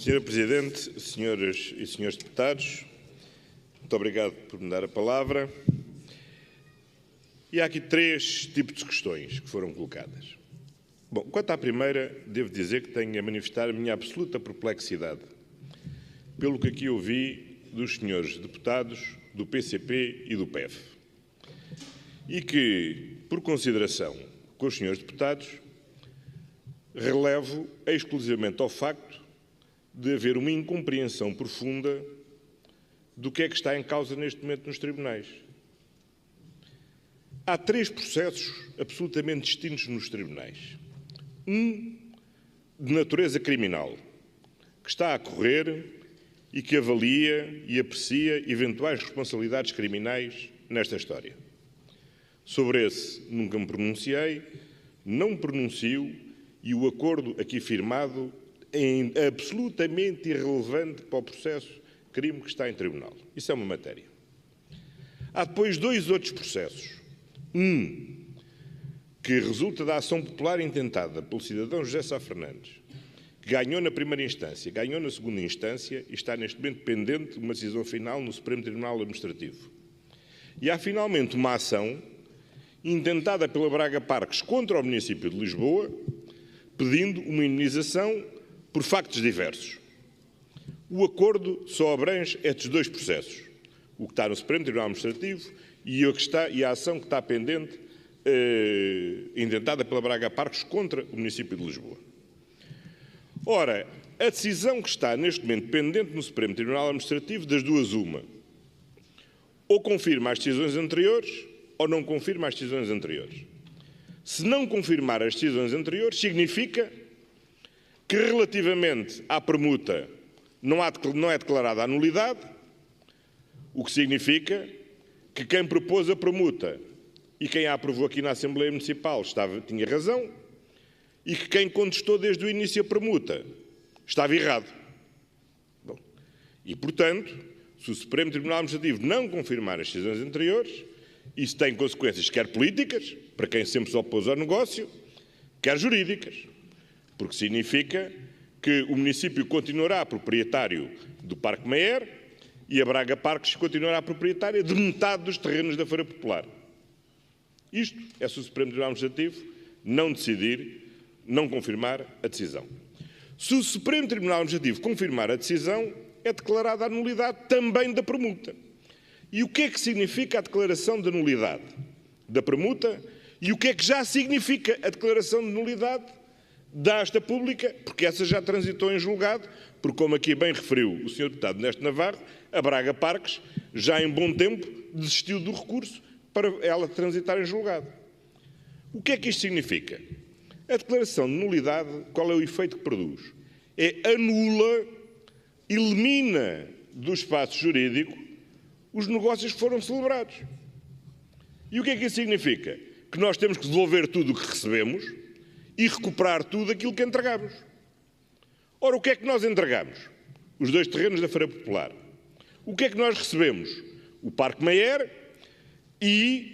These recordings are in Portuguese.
Senhora Presidente, senhoras e senhores deputados, muito obrigado por me dar a palavra. E há aqui três tipos de questões que foram colocadas. Bom, quanto à primeira, devo dizer que tenho a manifestar a minha absoluta perplexidade pelo que aqui ouvi dos senhores deputados do PCP e do PEV. E que, por consideração com os senhores deputados, relevo exclusivamente ao facto de haver uma incompreensão profunda do que é que está em causa neste momento nos tribunais. Há três processos absolutamente distintos nos tribunais. Um de natureza criminal, que está a correr e que avalia e aprecia eventuais responsabilidades criminais nesta história. Sobre esse nunca me pronunciei, não me pronuncio e o acordo aqui firmado é absolutamente irrelevante para o processo de crime que está em tribunal. Isso é uma matéria. Há depois dois outros processos. Um que resulta da ação popular intentada pelo cidadão José Sá Fernandes, que ganhou na primeira instância, ganhou na segunda instância e está neste momento pendente de uma decisão final no Supremo Tribunal Administrativo. E há finalmente uma ação intentada pela Braga Parques contra o município de Lisboa, pedindo uma indemnização por factos diversos. O acordo só abrange estes dois processos, o que está no Supremo Tribunal Administrativo e a ação que está pendente, intentada pela Braga Parques contra o município de Lisboa. Ora, a decisão que está neste momento pendente no Supremo Tribunal Administrativo, das duas uma, ou confirma as decisões anteriores ou não confirma as decisões anteriores. Se não confirmar as decisões anteriores, significa que relativamente à permuta não é declarada a nulidade, o que significa que quem propôs a permuta e quem a aprovou aqui na Assembleia Municipal tinha razão e que quem contestou desde o início a permuta estava errado. Bom, e, portanto, se o Supremo Tribunal Administrativo não confirmar as decisões anteriores, isso tem consequências quer políticas, para quem sempre se opôs ao negócio, quer jurídicas, porque significa que o município continuará proprietário do Parque Mayer e a Braga Parques continuará proprietária de metade dos terrenos da Feira Popular. Isto é se o Supremo Tribunal Administrativo não decidir, não confirmar a decisão. Se o Supremo Tribunal Administrativo confirmar a decisão, é declarada a nulidade também da permuta. E o que é que significa a declaração de nulidade da permuta e o que é que já significa a declaração de nulidade da asta pública, porque essa já transitou em julgado, porque, como aqui bem referiu o Sr. Deputado Néstor Navarro, a Braga Parques já em bom tempo desistiu do recurso para ela transitar em julgado. O que é que isto significa? A declaração de nulidade, qual é o efeito que produz? Anula, elimina do espaço jurídico os negócios que foram celebrados. E o que é que isso significa? Que nós temos que devolver tudo o que recebemos e recuperar tudo aquilo que entregamos. Ora, o que é que nós entregamos? Os dois terrenos da Feira Popular. O que é que nós recebemos? O Parque Mayer e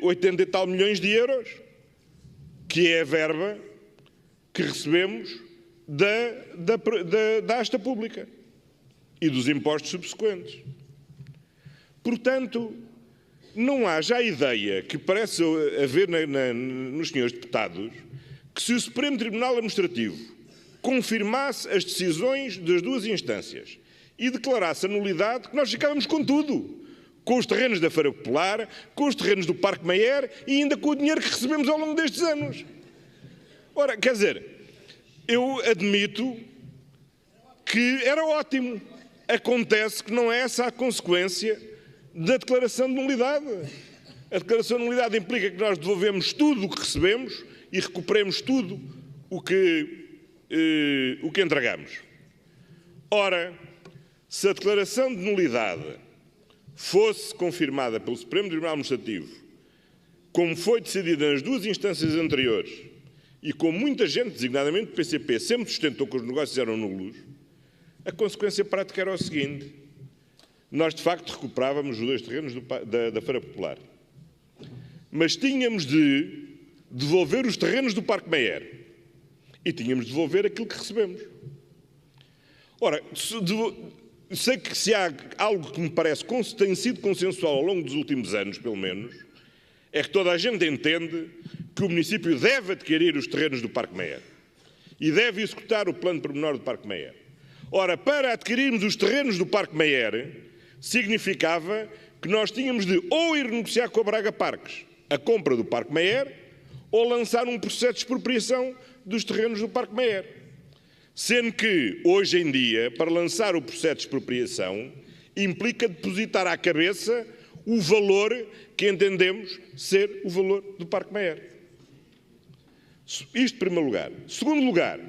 80 e tal milhões de euros, que é a verba que recebemos da asta pública e dos impostos subsequentes. Portanto, não há já a ideia que parece haver nos senhores deputados que se o Supremo Tribunal Administrativo confirmasse as decisões das duas instâncias e declarasse a nulidade, que nós ficávamos com tudo. Com os terrenos da Feira Popular, com os terrenos do Parque Mayer e ainda com o dinheiro que recebemos ao longo destes anos. Ora, quer dizer, eu admito que era ótimo. Acontece que não é essa a consequência da declaração de nulidade. A declaração de nulidade implica que nós devolvemos tudo o que recebemos e recuperemos tudo o que entregamos. Ora, se a declaração de nulidade fosse confirmada pelo Supremo Tribunal Administrativo, como foi decidida nas duas instâncias anteriores e como muita gente, designadamente do PCP, sempre sustentou que os negócios eram nulos, a consequência prática era o seguinte: nós, de facto, recuperávamos os dois terrenos da Feira Popular. Mas tínhamos de devolver os terrenos do Parque Mayer e tínhamos de devolver aquilo que recebemos. Ora, sei que se há algo que me parece que tem sido consensual ao longo dos últimos anos, pelo menos, é que toda a gente entende que o município deve adquirir os terrenos do Parque Meyer e deve executar o plano pormenor do Parque Meyer. Ora, para adquirirmos os terrenos do Parque Meyer, significava que nós tínhamos de ou ir negociar com a Braga Parques a compra do Parque Meyer ou lançar um processo de expropriação dos terrenos do Parque Meyer. Sendo que, hoje em dia, para lançar o processo de expropriação, implica depositar à cabeça o valor que entendemos ser o valor do Parque Meyer. Isto em primeiro lugar. Segundo lugar,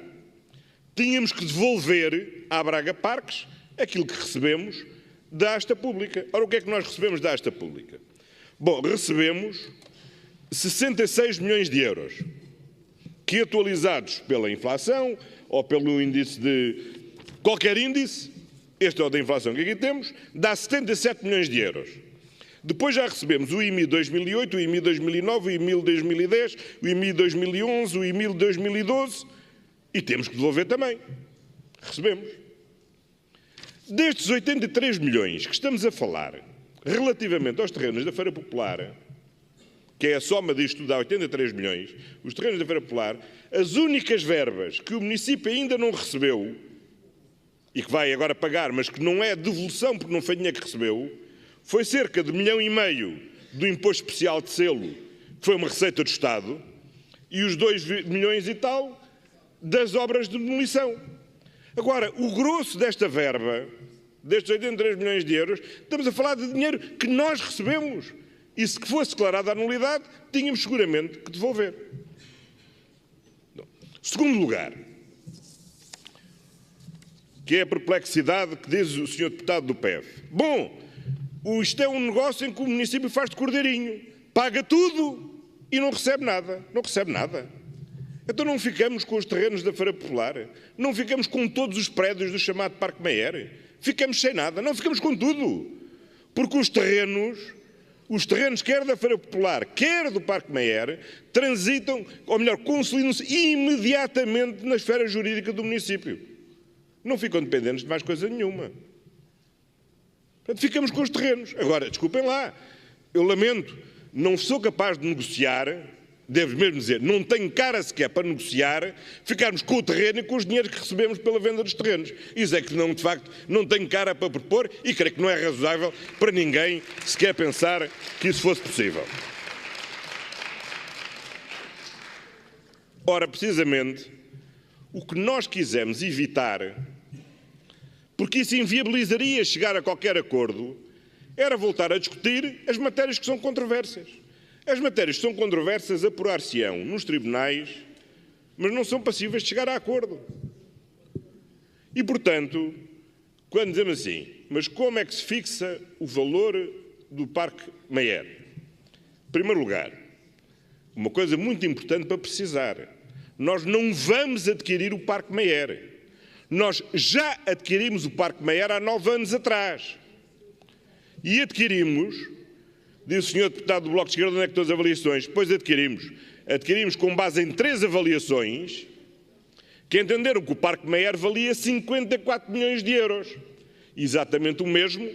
tínhamos que devolver à Braga Parques aquilo que recebemos da Asta Pública. Ora, o que é que nós recebemos da Asta Pública? Bom, recebemos 66 milhões de euros, que atualizados pela inflação ou pelo índice de qualquer índice, este é o da inflação que aqui temos, dá 77 milhões de euros. Depois já recebemos o IMI 2008, o IMI 2009, o IMI 2010, o IMI 2011, o IMI 2012 e temos que devolver também. Recebemos. Destes 83 milhões que estamos a falar, relativamente aos terrenos da Feira Popular, que é a soma disto, dá 83 milhões, os terrenos da Feira Popular, as únicas verbas que o município ainda não recebeu, e que vai agora pagar, mas que não é devolução porque não foi dinheiro que recebeu, foi cerca de 1,5 milhões do imposto especial de selo, que foi uma receita do Estado, e os 2 milhões e tal das obras de demolição. Agora, o grosso desta verba, destes 83 milhões de euros, estamos a falar de dinheiro que nós recebemos. E se fosse declarada a nulidade, tínhamos seguramente que devolver. Segundo lugar, que é a perplexidade que diz o Sr. Deputado do PEV. Bom, isto é um negócio em que o município faz de cordeirinho. Paga tudo e não recebe nada. Não recebe nada. Então não ficamos com os terrenos da Feira Popular. Não ficamos com todos os prédios do chamado Parque Meyer. Ficamos sem nada. Não, ficamos com tudo. Porque os terrenos, quer da Feira Popular, quer do Parque Meyer, transitam, ou melhor, consolidam-se imediatamente na esfera jurídica do município. Não ficam dependentes de mais coisa nenhuma. Portanto, ficamos com os terrenos. Agora, desculpem lá, eu lamento, não sou capaz de negociar, devo mesmo dizer, não tenho cara sequer para negociar, ficarmos com o terreno e com os dinheiros que recebemos pela venda dos terrenos. Isso é que, não, de facto, não tenho cara para propor e creio que não é razoável para ninguém sequer pensar que isso fosse possível. Ora, precisamente, o que nós quisemos evitar, porque isso inviabilizaria chegar a qualquer acordo, era voltar a discutir as matérias que são controversas. As matérias que são controversas apurar-se-ão nos tribunais, mas não são passíveis de chegar a acordo. E, portanto, quando dizemos assim, mas como é que se fixa o valor do Parque Meyer? Em primeiro lugar, uma coisa muito importante para precisar, nós não vamos adquirir o Parque Meyer. Nós já adquirimos o Parque Meyer há 9 anos atrás. E adquirimos, diz o Sr. Deputado do Bloco de Esquerda, onde é que estão as avaliações? Pois adquirimos com base em 3 avaliações que entenderam que o Parque Meyer valia 54 milhões de euros. Exatamente o mesmo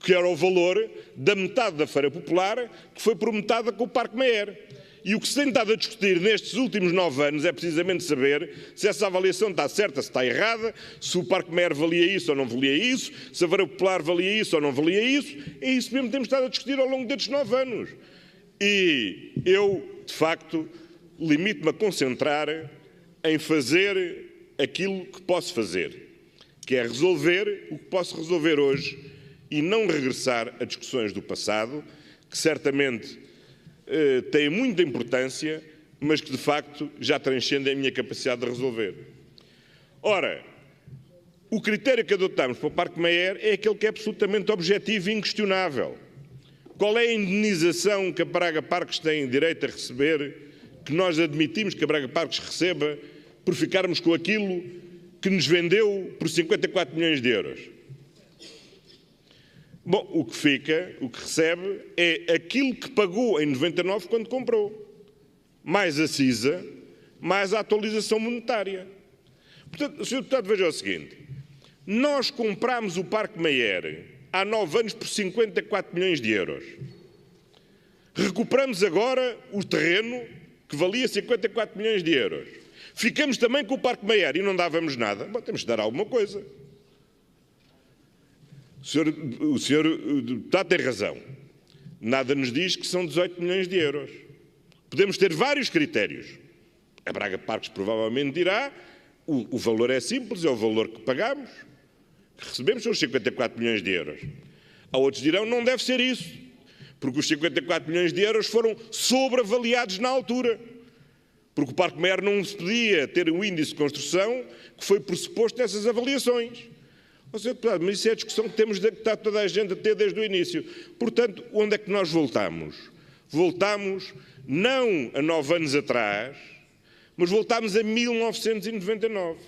que era o valor da metade da Feira Popular que foi prometada com o Parque Meyer. E o que se tem estado a discutir nestes últimos 9 anos é precisamente saber se essa avaliação está certa, se está errada, se o Parque Meyer valia isso ou não valia isso, se a Feira Popular valia isso ou não valia isso. É isso mesmo que temos estado a discutir ao longo destes 9 anos. E eu, de facto, limito-me a concentrar em fazer aquilo que posso fazer, que é resolver o que posso resolver hoje e não regressar a discussões do passado, que certamente têm muita importância, mas que de facto já transcendem a minha capacidade de resolver. Ora, o critério que adotamos para o Parque Meyer é aquele que é absolutamente objetivo e inquestionável. Qual é a indenização que a Braga Parques tem direito a receber, que nós admitimos que a Braga Parques receba por ficarmos com aquilo que nos vendeu por 54 milhões de euros? Bom, o que recebe é aquilo que pagou em 99 quando comprou, mais a CISA, mais a atualização monetária. Portanto, Sr. Deputado, veja o seguinte, Nós comprámos o Parque Mayer há 9 anos por 54 milhões de euros. Recuperamos agora o terreno que valia 54 milhões de euros. Ficamos também com o Parque Mayer e não dávamos nada. Bom, temos de dar alguma coisa. O senhor deputado tem razão. Nada nos diz que são 18 milhões de euros. Podemos ter vários critérios. A Braga Parques provavelmente dirá o valor é simples, é o valor que pagamos, que recebemos, são os 54 milhões de euros. Há outros que dirão não deve ser isso, porque os 54 milhões de euros foram sobreavaliados na altura. Porque o Parque Mayer não se podia ter um índice de construção que foi pressuposto nessas avaliações. Ou seja, mas isso é a discussão que temos de estar toda a gente a ter desde o início. Portanto, onde é que nós voltamos? Voltamos não a 9 anos atrás, mas voltamos a 1999.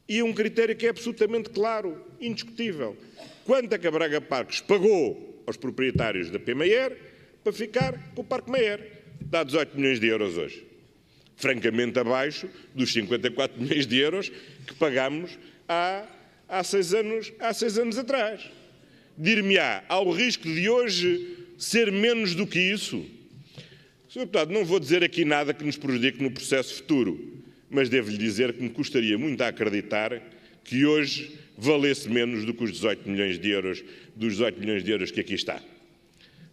E é um critério que é absolutamente claro, indiscutível. Quanto é que a Braga Parques pagou aos proprietários da P. Mayer para ficar com o Parque Mayer? Dá 18 milhões de euros hoje. Francamente abaixo dos 54 milhões de euros que pagámos há 6 anos atrás. Dir-me-á, há o risco de hoje ser menos do que isso? Sr. Deputado, não vou dizer aqui nada que nos prejudique no processo futuro, mas devo-lhe dizer que me custaria muito a acreditar que hoje valesse menos do que os 18 milhões de euros, dos 18 milhões de euros que aqui está.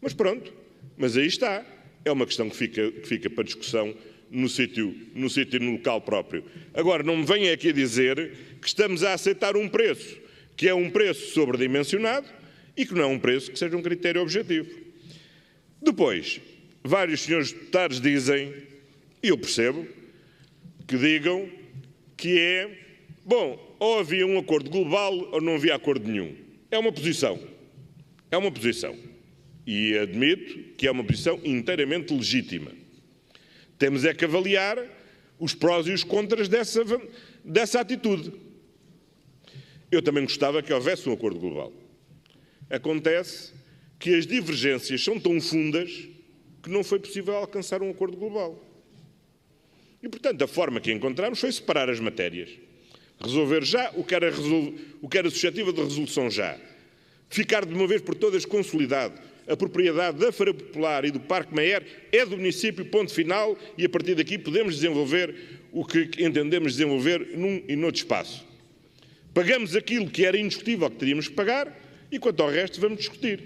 Mas pronto, mas aí está. É uma questão que fica para discussão no sítio no local próprio. Agora, não me venha aqui dizer que estamos a aceitar um preço que é um preço sobredimensionado e que não é um preço que seja um critério objetivo. Depois, vários senhores deputados dizem, e eu percebo, que digam que é, bom, ou havia um acordo global ou não havia acordo nenhum. É uma posição. É uma posição. E admito que é uma posição inteiramente legítima. Temos é que avaliar os prós e os contras dessa atitude. Eu também gostava que houvesse um acordo global. Acontece que as divergências são tão fundas que não foi possível alcançar um acordo global. E, portanto, a forma que encontramos foi separar as matérias. Resolver já o que era suscetível de resolução já. Ficar de uma vez por todas consolidado. A propriedade da Feira Popular e do Parque Mayer é do município, ponto final, e a partir daqui podemos desenvolver o que entendemos desenvolver num e noutro espaço. Pagamos aquilo que era indiscutível que teríamos que pagar e quanto ao resto vamos discutir.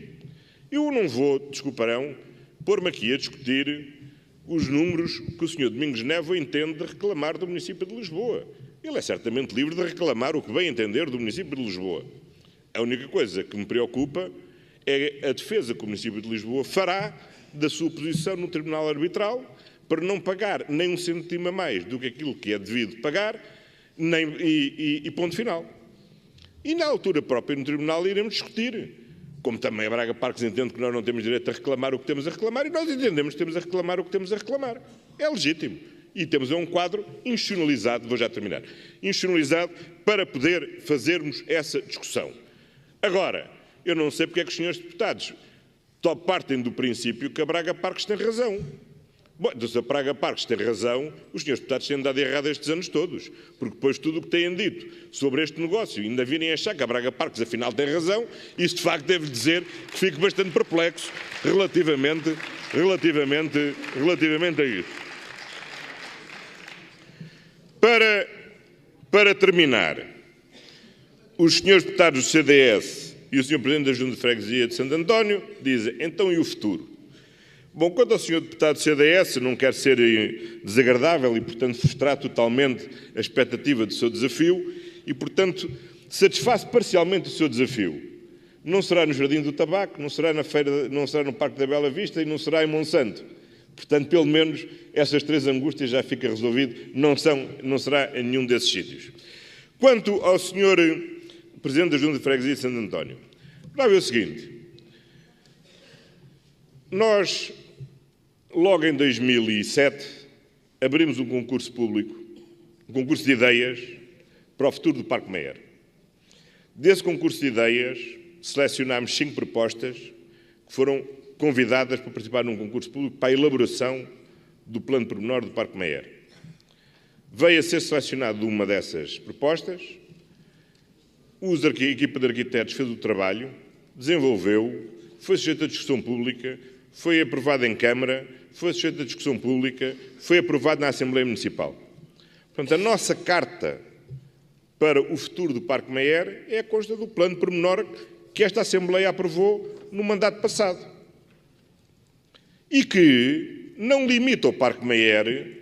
Eu não vou, desculparão, pôr-me aqui a discutir os números que o Sr. Domingos Névoa entende de reclamar do município de Lisboa. Ele é certamente livre de reclamar o que bem entender do município de Lisboa. A única coisa que me preocupa é a defesa que o município de Lisboa fará da sua posição no Tribunal Arbitral para não pagar nem um cêntimo a mais do que aquilo que é devido pagar e ponto final. E na altura própria no Tribunal iremos discutir, como também a Braga Parques entende que nós não temos direito a reclamar o que temos a reclamar e nós entendemos que temos a reclamar o que temos a reclamar. É legítimo. E temos um quadro institucionalizado, vou já terminar, institucionalizado para poder fazermos essa discussão. Agora, eu não sei porque é que os senhores deputados partem do princípio que a Braga Parques tem razão. Bom, então, se a Braga Parques tem razão, os senhores deputados têm andado errado estes anos todos, porque depois tudo o que têm dito sobre este negócio, ainda virem achar que a Braga Parques afinal tem razão, isso de facto devo dizer que fico bastante perplexo relativamente a isso. Para terminar, os senhores deputados do CDS e o Sr. Presidente da Junta de Freguesia de Santo António dizem, então e o futuro? Bom, quanto ao Sr. Deputado do CDS, não quero ser desagradável e, portanto, frustrar totalmente a expectativa do seu desafio e, portanto, satisfaz parcialmente o seu desafio. Não será no Jardim do Tabaco, não será na feira, não será no Parque da Bela Vista e não será em Monsanto. Portanto, pelo menos, essas 3 angústias já fica resolvido, não será em nenhum desses sítios. Quanto ao Sr. Presidente da Junta de Freguesia de Santo António, para ver o seguinte, nós, logo em 2007, abrimos um concurso público, um concurso de ideias para o futuro do Parque Mayer. Desse concurso de ideias, selecionámos 5 propostas que foram convidadas para participar num concurso público para a elaboração do plano pormenor do Parque Mayer. Veio a ser selecionado uma dessas propostas a equipa de arquitetos fez o trabalho, desenvolveu, foi sujeito a discussão pública, foi aprovado em Câmara, foi sujeito a discussão pública, foi aprovado na Assembleia Municipal. Portanto, a nossa carta para o futuro do Parque Mayer é a consta do plano pormenor que esta Assembleia aprovou no mandato passado. E que não limita o Parque Mayer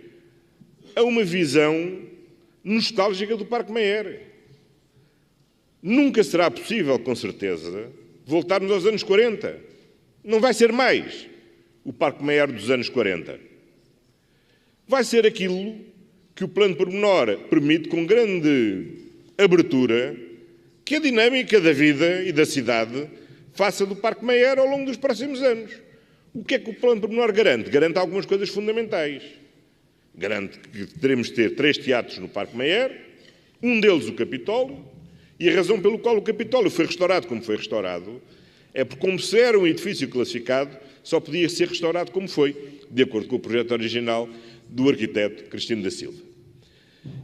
a uma visão nostálgica do Parque Mayer. Nunca será possível, com certeza, voltarmos aos anos 40. Não vai ser mais o Parque Mayer dos anos 40. Vai ser aquilo que o plano pormenor permite, com grande abertura, que a dinâmica da vida e da cidade faça do Parque Mayer ao longo dos próximos anos. O que é que o plano pormenor garante? Garante algumas coisas fundamentais. Garante que teremos de ter 3 teatros no Parque Mayer, um deles o Capitólio, e a razão pelo qual o Capitólio foi restaurado como foi restaurado é porque, como se era um edifício classificado, só podia ser restaurado como foi, de acordo com o projeto original do arquiteto Cristino da Silva.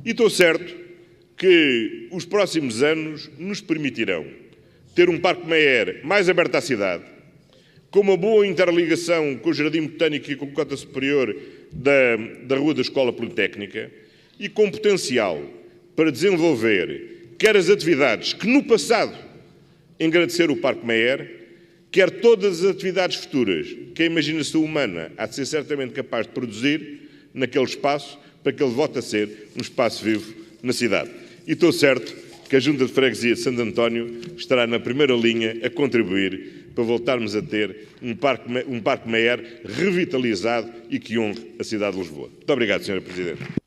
E estou certo que os próximos anos nos permitirão ter um Parque Mayer mais aberto à cidade, com uma boa interligação com o Jardim Botânico e com a cota superior da Rua da Escola Politécnica e com potencial para desenvolver quer as atividades que no passado engrandeceram o Parque Mayer, quer todas as atividades futuras que a imaginação humana há de ser certamente capaz de produzir naquele espaço para que ele volte a ser um espaço vivo na cidade. E estou certo que a Junta de Freguesia de Santo António estará na primeira linha a contribuir para voltarmos a ter um Parque Mayer revitalizado e que honre a cidade de Lisboa. Muito obrigado, Sra. Presidente.